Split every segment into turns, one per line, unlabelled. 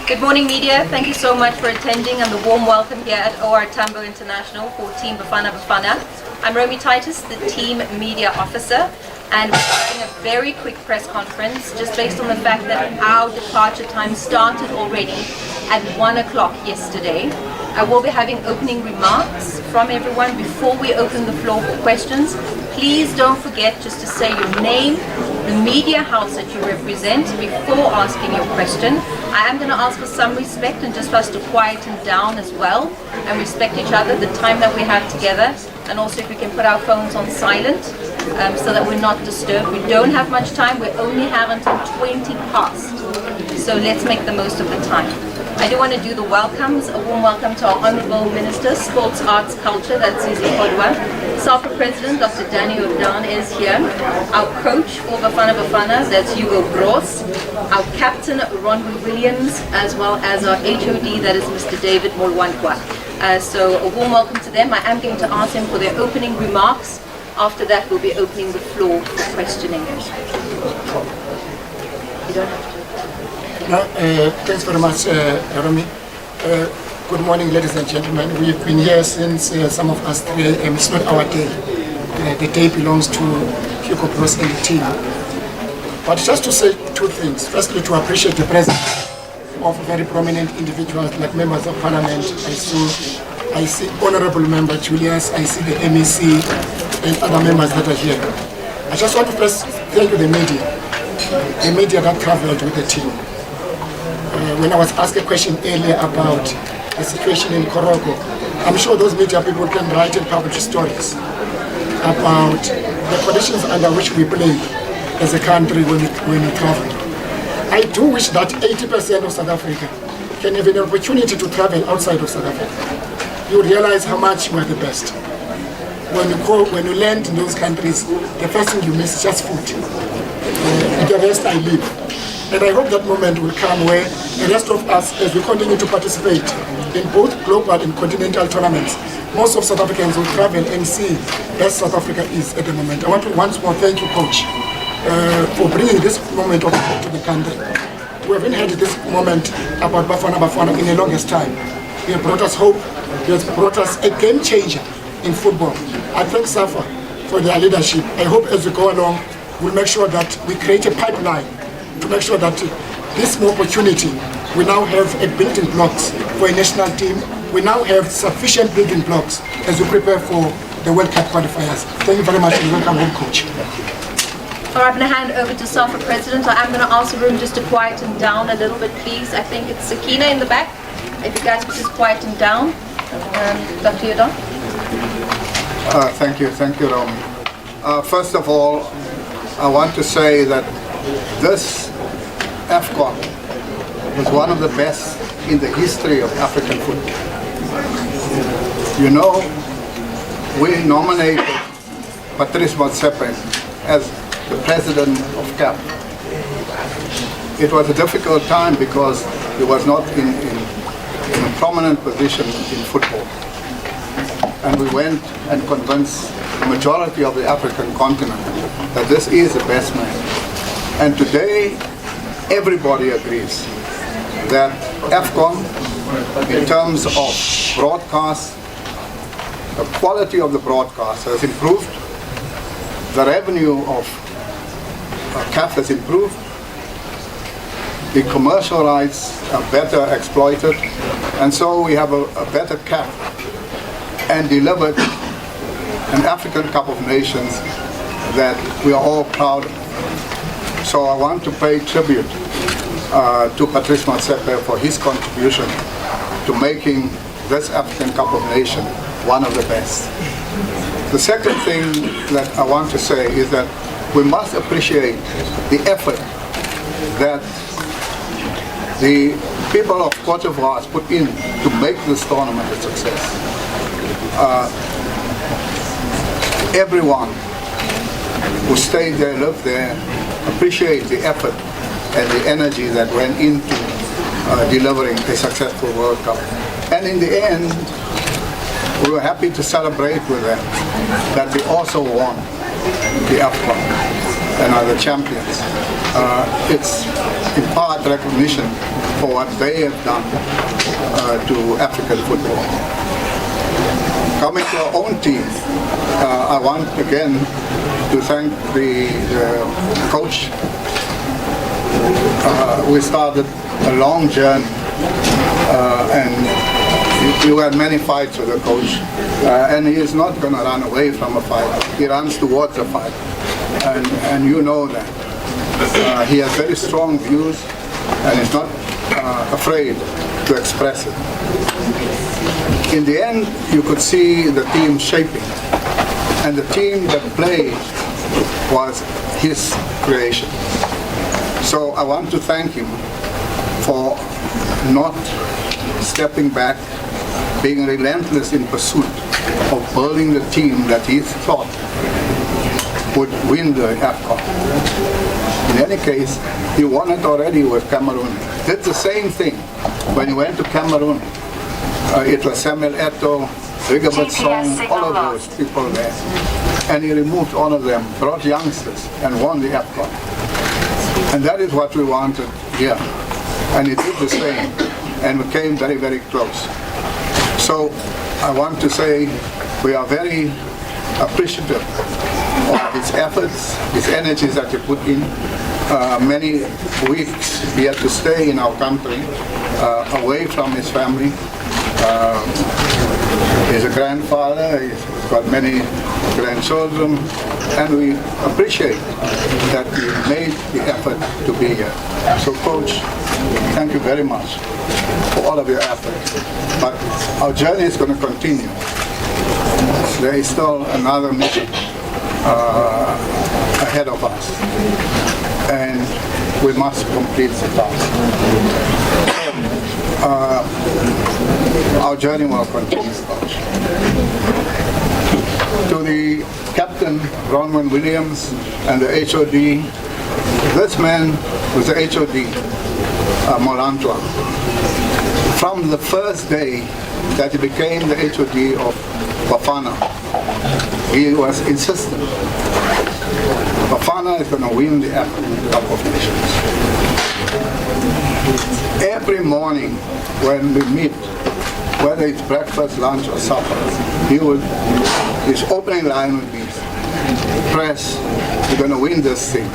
Good morning, media. Thank you so much for attending and the warm welcome here at OR Tambo International for Team Bafana. I'm Romy Titus, the Team Media Officer, and we're having a very quick press conference just based on the fact that our departure time started already at 1 o'clock yesterday. I will be having opening remarks from everyone before we open the floor for questions. Please don't forget just to say your name, the media house that you represent before asking your question. I am going to ask for some respect and just for us to quieten down as well and respect each other, the time that we have together, and also if we can put our phones on silent so that we're not disturbed. We don't have much time, we only have until 20 past, so let's make the most of the time. I do want to do the welcomes. A warm welcome to our Honourable Minister, Sports, Arts, Culture, that's Zizi Kodwa. SAFA President, Dr. Danny O'Down is here. Our coach for Bafana, that's Hugo Gross. Our captain, Ron Williams, as well as our HOD, that is Mr. David Molwankwa. So a warm welcome to them. I am going to ask them for their opening remarks. After that, we'll be opening the floor for questioning. You don't have to.
No, thanks very much, Romy. Good morning, ladies and gentlemen. We've been here since some of us 3 a.m. It's not our day. The day belongs to Hugo Gross and the team. But just to say 2 things. Firstly, to appreciate the presence of very prominent individuals like members of parliament. I see Honorable Member Julius, I see the MEC and other members that are here. I just want to first thank you, the media that traveled with the team. When I was asked a question earlier about the situation in Korogo, I'm sure those media people can write and publish stories about the conditions under which we play as a country when we travel. I do wish that 80% of South Africa can have an opportunity to travel outside of South Africa. You realize how much we are the best. When you land in those countries, the first thing you miss is just food. The rest I live. And I hope that moment will come where the rest of us, as we continue to participate in both global and continental tournaments, most of South Africans will travel and see where South Africa is at the moment. I want to once more thank you, Coach, for bringing this moment of hope to the country. We haven't had this moment about Bafana in the longest time. You have brought us hope. You have brought us a game changer in football. I thank SAFA for their leadership. I hope as we go along, we'll make sure that we create a pipeline to make sure that this opportunity, we now have a building blocks for a national team. We now have sufficient building blocks as we prepare for the World Cup qualifiers. Thank you very much and welcome home, Coach.
All right, I'm going to hand over to SAFA President. I am going to ask the room just to quieten down a little bit, please. I think it's Sakina in the back. If you guys could just quieten down. Dr. O'Down.
Thank you, Romy. First of all, I want to say that this AFCON was one of the best in the history of African football. You know, we nominated Patrice Motsepe as the president of CAF. It was a difficult time because he was not in a prominent position in football. And we went and convinced the majority of the African continent that this is the best man. And today, everybody agrees that AFCON, in terms of broadcast, the quality of the broadcast has improved, the revenue of CAF has improved, the commercial rights are better exploited, and so we have a better CAF and delivered an African Cup of Nations that we are all proud of. So I want to pay tribute to Patrice Motsepe for his contribution to making this African Cup of Nations one of the best. The second thing that I want to say is that we must appreciate the effort that the people of Cote d'Ivoire has put in to make this tournament a success. Everyone who stayed there, lived there, appreciate the effort and the energy that went into delivering a successful World Cup. And in the end, we were happy to celebrate with them that we also won the AFCON and are the champions. It's in part recognition for what they have done to African football. Coming to our own team, I want again to thank the coach. We started a long journey and we had many fights with the coach, and he is not going to run away from a fight. He runs towards a fight, and you know that. He has very strong views and is not afraid to express it. In the end, you could see the team shaping, and the team that played was his creation. So I want to thank him for not stepping back, being relentless in pursuit of building the team that he thought would win the AFCON. In any case, he won it already with Cameroon. Did the same thing when he went to Cameroon. It was Samuel Eto'o, Rigobert Song, all of those people there. And he removed all of them, brought youngsters, and won the AFCON. And that is what we wanted here. And he did the same, and we came very, very close. So I want to say we are very appreciative of his efforts, his energies that he put in. Many weeks he had to stay in our country, away from his family. He's a grandfather, he's got many grandchildren, and we appreciate that he made the effort to be here. So Coach, thank you very much for all of your efforts. But our journey is going to continue. There is still another mission ahead of us, and we must complete the task. Our journey will continue, Coach. To the captain, Bronwyn Williams, and the HOD, this man was the HOD, Molantwa. From the first day that he became the HOD of Bafana, he was insistent. Bafana is going to win the AFCON Cup of Nations. Every morning when we meet, whether it's breakfast, lunch, or supper, his opening line would be, "Press, we're going to win this thing.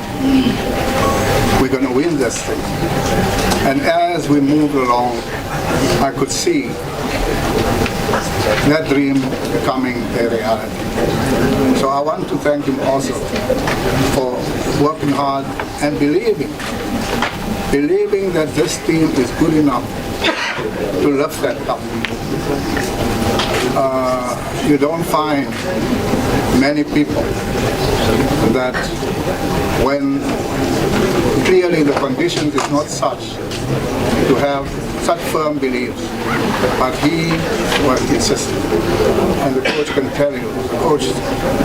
We're going to win this thing." And as we moved along, I could see that dream becoming a reality. So I want to thank him also for working hard and believing that this team is good enough to lift that cup. You don't find many people that when clearly the conditions is not such to have such firm beliefs, but he was insistent. And the coach can tell you, the coach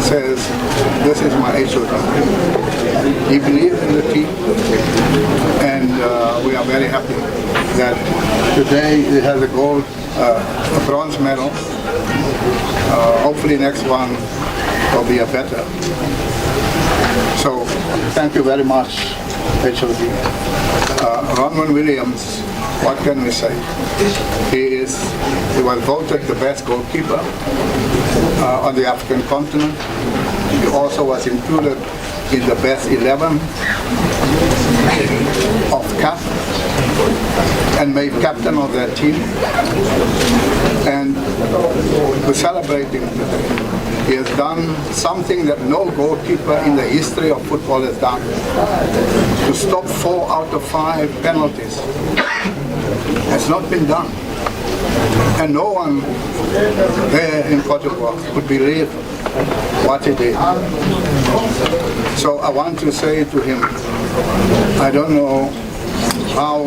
says, "This is my HOD." He believed in the team, and we are very happy that today he has a gold, a bronze medal. Hopefully next one will be a better. So thank you very much, HOD. Bronwyn Williams, what can we say? He was voted the best goalkeeper on the African continent. He also was included in the best 11 of CAF and made captain of that team. And we're celebrating today. He has done something that no goalkeeper in the history of football has done. To stop 4 out of 5 penalties has not been done. And no one there in Portugal could believe what he did. So I want to say to him, I don't know how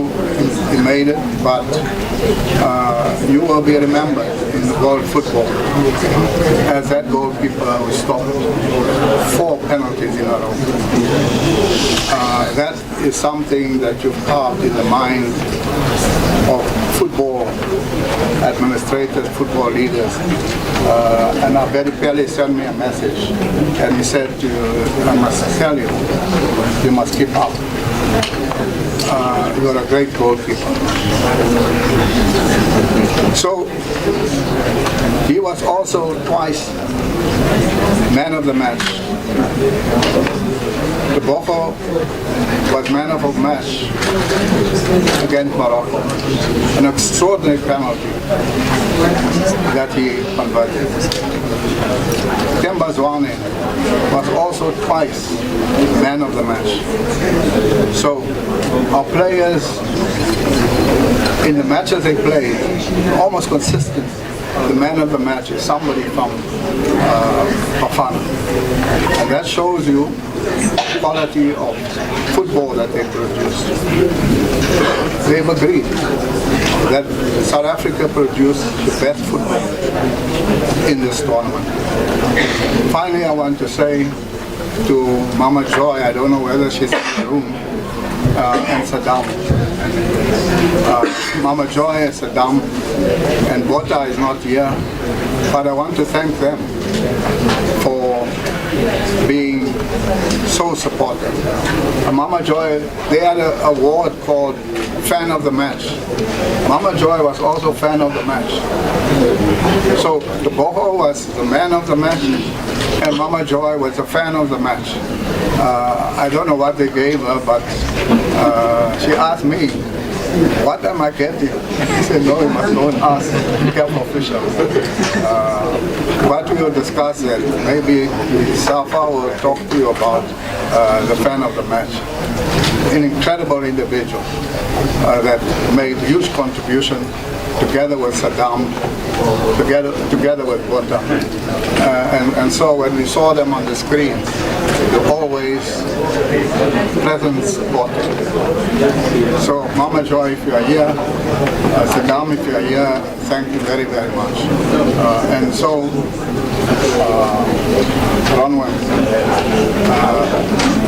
he made it, but you will be remembered in world football as that goalkeeper who stopped 4 penalties in a row. That is something that you've carved in the mind of football administrators, football leaders. And Abedi Pele sent me a message, and he said, I must tell you, you must keep up. you're a great goalkeeper. So he was also twice man of the match. The Boko was man of the match against Morocco. An extraordinary penalty that he converted. Themba Zwane was also twice man of the match. So our players in the matches they play, almost consistent. The man of the match is somebody from Bafana. And that shows you the quality of football that they produce. They've agreed that South Africa produced the best football in this tournament. Finally, I want to say to Mama Joy, I don't know whether she's in the room, and Saddam. Mama Joy and Saddam and Bota is not here, but I want to thank them for being so supportive. Mama Joy, they had an award called Fan of the Match. Mama Joy was also fan of the match. So the Boho was the man of the match and Mama Joy was a fan of the match. I don't know what they gave her, but she asked me, what am I getting? I said, no, you must go and ask camp officials. But we will discuss it. Maybe Safa will talk to you about the fan of the match. An incredible individual that made huge contribution together with Saddam, together with Bota. And so when we saw them on the screen, they always pleasant supporting. So Mama Joy, if you are here, Saddam, if you are here, thank you very, very much. And so, Ronwen,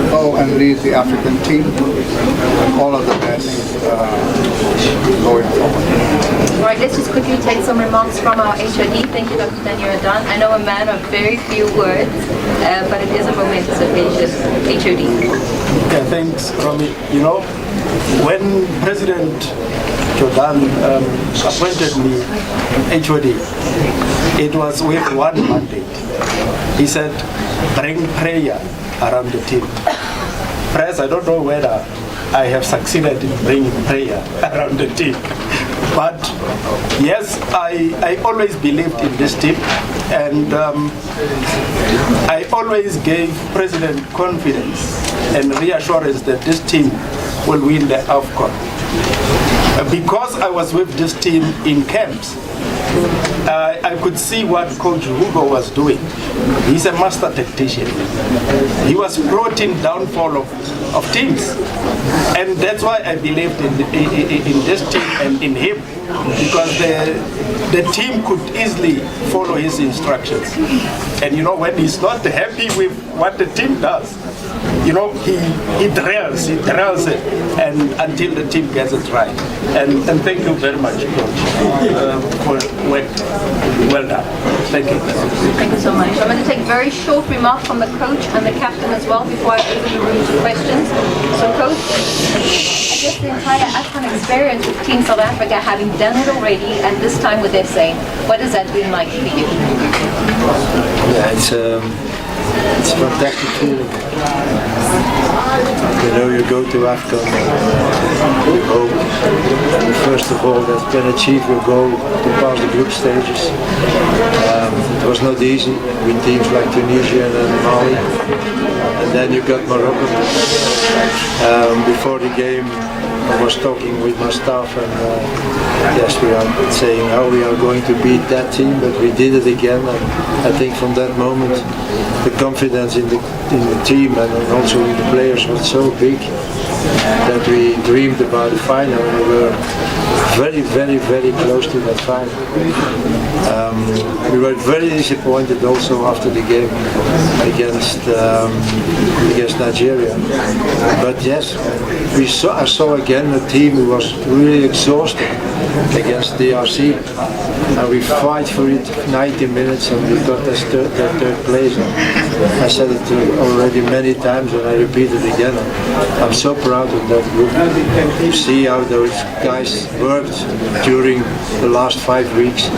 go and lead the African team, and all of the best going forward.
All right, let's just quickly take some remarks from our HOD. Thank you, Dr. Daniel Adan. I know a man of very few words, but it is a momentous occasion. HOD.
Yeah, thanks, Romy. You know, when President Jordan appointed me HOD, it was with one mandate. He said, bring prayer around the team. Press, I don't know whether I have succeeded in bringing prayer around the team. But yes, I always believed in this team, and I always gave President confidence and reassurance that this team will win the AFCON. Because I was with this team in camps, I could see what Coach Hugo was doing. He's a master tactician. He was brought in downfall of teams. And that's why I believed in this team and in him. Because the team could easily follow his instructions. And you know, when he's not happy with what the team does, you know, he drills it, and until the team gets it right. And thank you very much, Coach, for work well done. Thank you.
Thank you so much. I'm going to take a very short remark from the coach and the captain as well before I open the room to questions. So, Coach, I guess the entire AFCON experience with Team South Africa, having done it already, and this time with SA, what has that been like for you?
Yeah, it's a fantastic feeling. You know, you go to AFCON, you hope, first of all, that can achieve your goal to pass the group stages. It was not easy with teams like Tunisia and Mali, and then you got Morocco. Before the game, I was talking with my staff, and yes, we are saying how we are going to beat that team, but we did it again. And I think from that moment, the confidence in the team and also in the players was so big that we dreamed about the final. We were very, very, very close to that final. We were very disappointed also after the game against Nigeria. But yes, I saw again a team who was really exhausted. against DRC, and we fight for it 90 minutes, and we got the third place. I said it already many times, and I repeat it again. I'm so proud of that group. You see how those guys worked during the last 5 weeks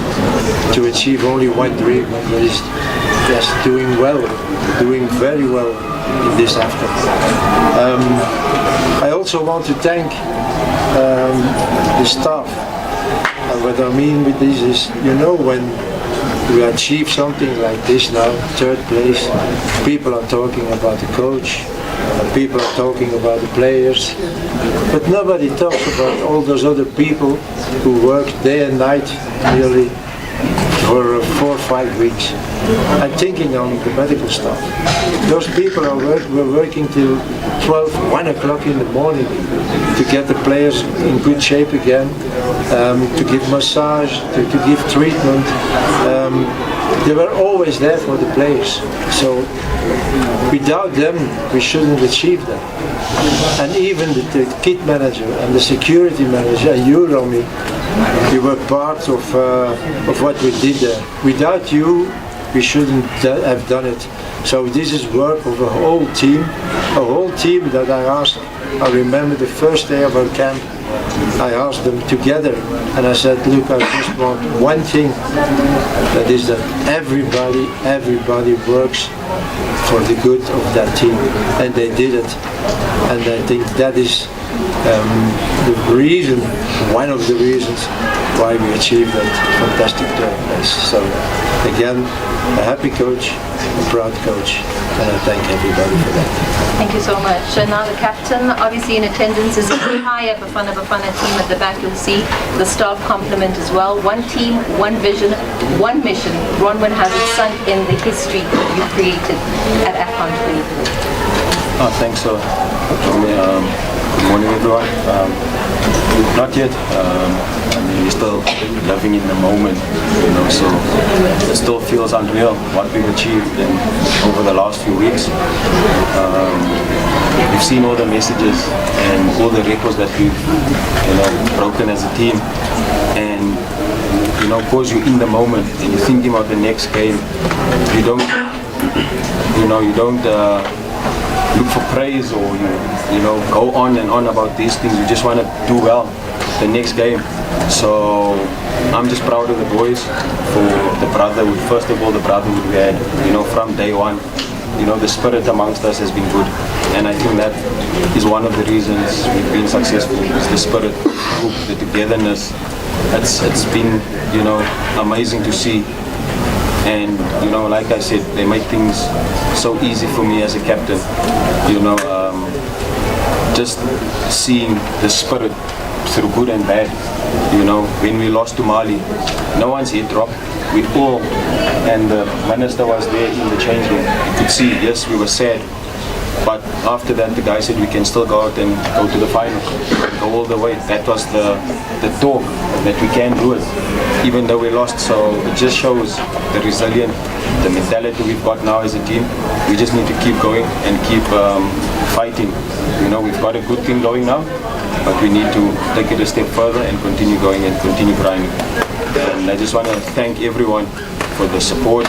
to achieve only one dream, and that is just doing well, doing very well in this AFCON. I also want to thank the staff. And what I mean with this is, you know, when we achieve something like this now, third place, people are talking about the coach, and people are talking about the players, but nobody talks about all those other people who work day and night nearly for 4 or 5 weeks. I'm thinking on the medical staff. Those people were working till 12, 1 o'clock in the morning to get the players in good shape again, to give massage, to give treatment. They were always there for the players. So without them, we shouldn't achieve that. And even the kit manager and the security manager, you, Romy, you were part of what we did there. Without you, we shouldn't have done it. So this is work of a whole team that I asked. I remember the first day of our camp, I asked them together, and I said, look, I just want one thing, that is that everybody works for the good of that team, and they did it. And I think that is the reason, one of the reasons why we achieved that fantastic third place. So again, a happy coach, a proud coach, and I thank everybody for that.
Thank you so much. And now the captain, obviously in attendance, is the entire Bafana team at the back. You'll see the staff complement as well. One team, one vision, one mission. Bronwyn has it sunk in the history that you created at AFCON 20.
Oh, thanks, good morning, everyone. Not yet. I mean, we're still living in the moment, you know, so it still feels unreal what we've achieved over the last few weeks. We've seen all the messages and all the records that we've, you know, broken as a team, and you know, because you're in the moment and you're thinking about the next game, you don't look for praise, or you know, go on and on about these things. You just want to do well the next game. So I'm just proud of the boys for the brotherhood. First of all, the brotherhood we had, you know, from day one. You know, the spirit amongst us has been good, and I think that is one of the reasons we've been successful. Is the spirit, the togetherness. It's been, you know, amazing to see. And you know, like I said, they make things so easy for me as a captain. You know, just seeing the spirit through good and bad. You know, when we lost to Mali, no one's head dropped. We all, and the minister was there in the change room. You could see, yes, we were sad. But after that, the guy said we can still go out and go to the final, go all the way. That was the talk, that we can do it, even though we lost. So it just shows the resilience, the mentality we've got now as a team. We just need to keep going and keep fighting. You know, we've got a good thing going now, but we need to take it a step further and continue going and continue grinding. And I just want to thank everyone for the support,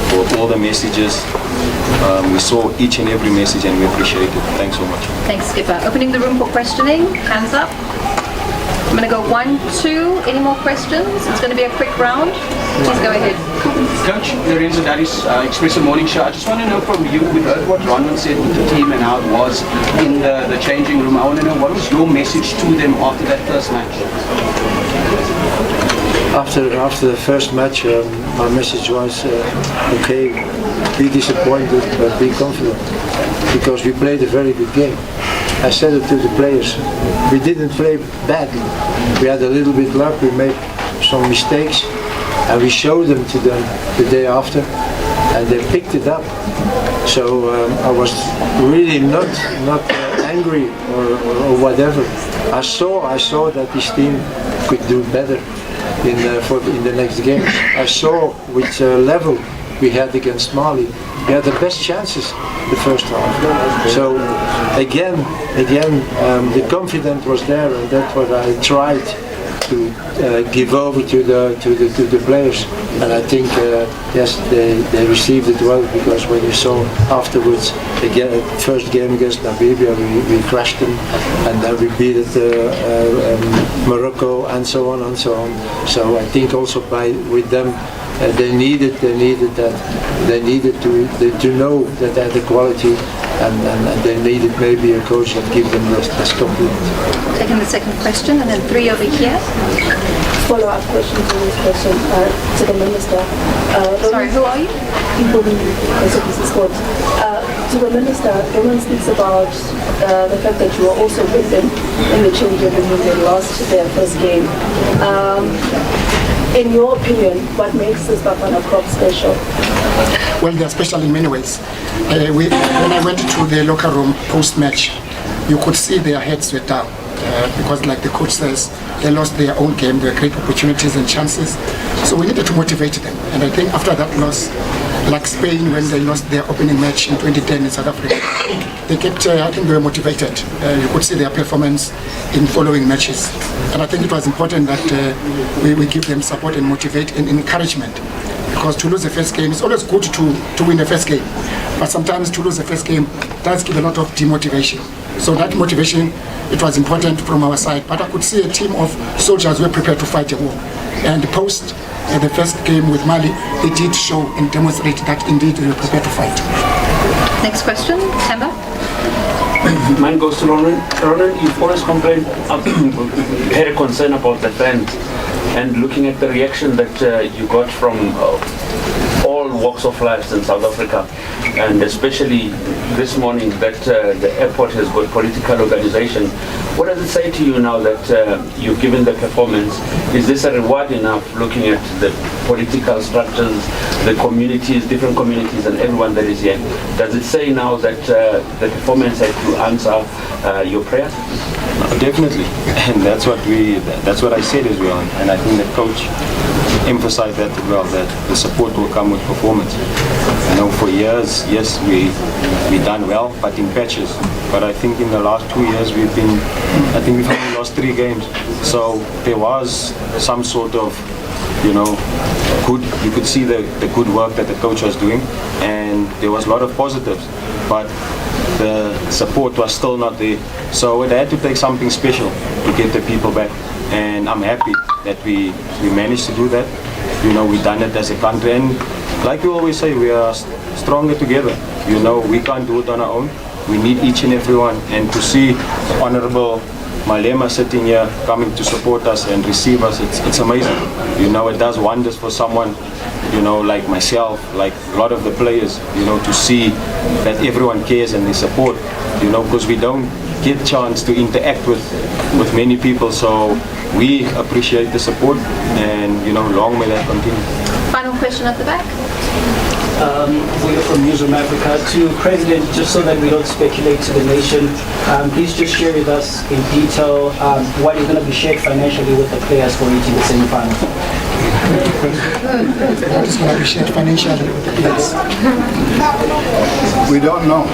for all the messages. We saw each and every message and we appreciate it. Thanks so much.
Thanks, Skipper. Opening the room for questioning. Hands up. I'm going to go 1, 2. Any more questions? It's going to be a quick round. Please go ahead.
Coach Lorenzo Daddy's Expresso Morning Show. I just want to know from you, we heard what Ronman said with the team and how it was in the changing room. I want to know, what was your message to them after that first match?
After the first match, my message was, okay, be disappointed, but be confident, because we played a very good game. I said it to the players. We didn't play badly. We had a little bit luck. We made some mistakes, and we showed them to them the day after, and they picked it up. So I was really not angry or whatever. I saw that this team could do better in the next games. I saw which level we had against Mali. We had the best chances the first half. So again, the confidence was there, and that's what I tried to give over to the players. And I think yes, they received it well, because when you saw afterwards again, first game against Namibia, we crashed them, and then we beat Morocco and so on and so on. So I think also with them. They needed to know that they had the quality, and they needed maybe a coach that give them this compliment.
Taking the second question, and then 3 over here.
Follow-up question to this question to the minister.
Sorry, who are you?
To the minister, Roman speaks about the fact that you were also with them in the changing room when they lost their first game. In your opinion, what makes this Bafana crop special?
Well, they are special in many ways. When I went to the locker room post-match, you could see their heads were down. Because like the coach says, they lost their own game. There were great opportunities and chances. So we needed to motivate them. And I think after that loss, like Spain when they lost their opening match in 2010 in South Africa, they kept, I think they were motivated. You could see their performance in following matches. And I think it was important that we give them support and motivate and encouragement. Because to lose the first game, it's always good to win the first game. But sometimes to lose the first game does give a lot of demotivation. So that motivation, it was important from our side. But I could see a team of soldiers who were prepared to fight a war. And post the first game with Mali, they did show and demonstrate that indeed they were prepared to fight.
Next question, Temba.
Mine goes to Ronan. Ronan, you've always complained, had a concern about the fans, and looking at the reaction that you got from all walks of life in South Africa, and especially this morning that the airport has got political organization. What does it say to you now that you've given the performance? Is this a reward enough, looking at the political structures, the communities, different communities, and everyone that is here? Does it say now that the performance had to answer your prayers?
Definitely, and that's what I said as well, and I think the coach emphasized that as well, that the support will come with performance. You know, for years, yes, we done well, but in patches. But I think in the last 2 years we've only lost 3 games. So there was some sort of, you could see the good work that the coach was doing, and there was a lot of positives. But the support was still not there. So it had to take something special to get the people back. And I'm happy that we managed to do that. You know, we done it as a country. And like we always say, we are stronger together. You know, we can't do it on our own. We need each and every one. And to see the Honorable Malema sitting here, coming to support us and receive us, it's amazing. You know, it does wonders for someone, you know, like myself, like a lot of the players, you know, to see that everyone cares and they support, you know, because we don't get chance to interact with many people. So we appreciate the support, and, you know, long may that continue.
Final question at the back.
We're from Newsroom Africa. To President, just so that we don't speculate to the nation, please just share with us in detail what is going to be shared financially with the players for reaching the semi-final.
What is going to be shared financially with the players?
We don't know.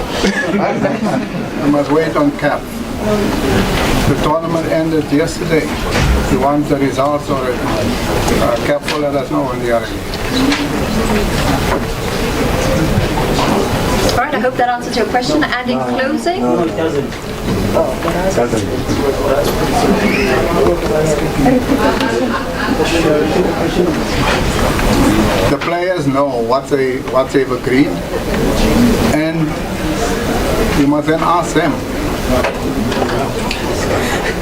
We must wait on CAF. The tournament ended yesterday. We want the results already. CAF will let us know when they are ready.
All right, I hope that answers your question. And in closing,
No, it doesn't.
The players know what they've agreed, and you must then ask them.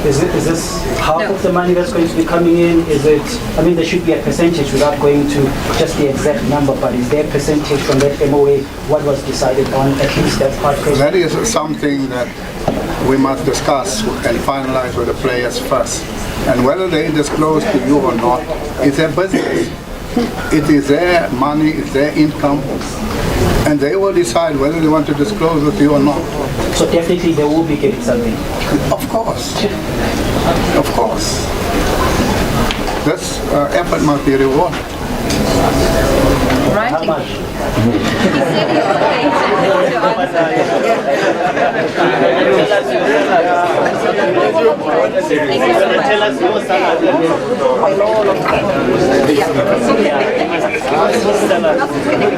Is this half of the money that's going to be coming in? Is it, I mean, there should be a percentage without going to just the exact number, but is there a percentage from that MOA, what was decided on, at least that part?
That is something that we must discuss and finalize with the players first. And whether they disclose to you or not, it's their business. It is their money, it's their income, and they will decide whether they want to disclose with you or not.
So definitely they will be getting something.
Of course. Of course. This effort must be rewarded.
right?
How much?
Thank you so much.
tell us your salary. Yeah, you must tell us.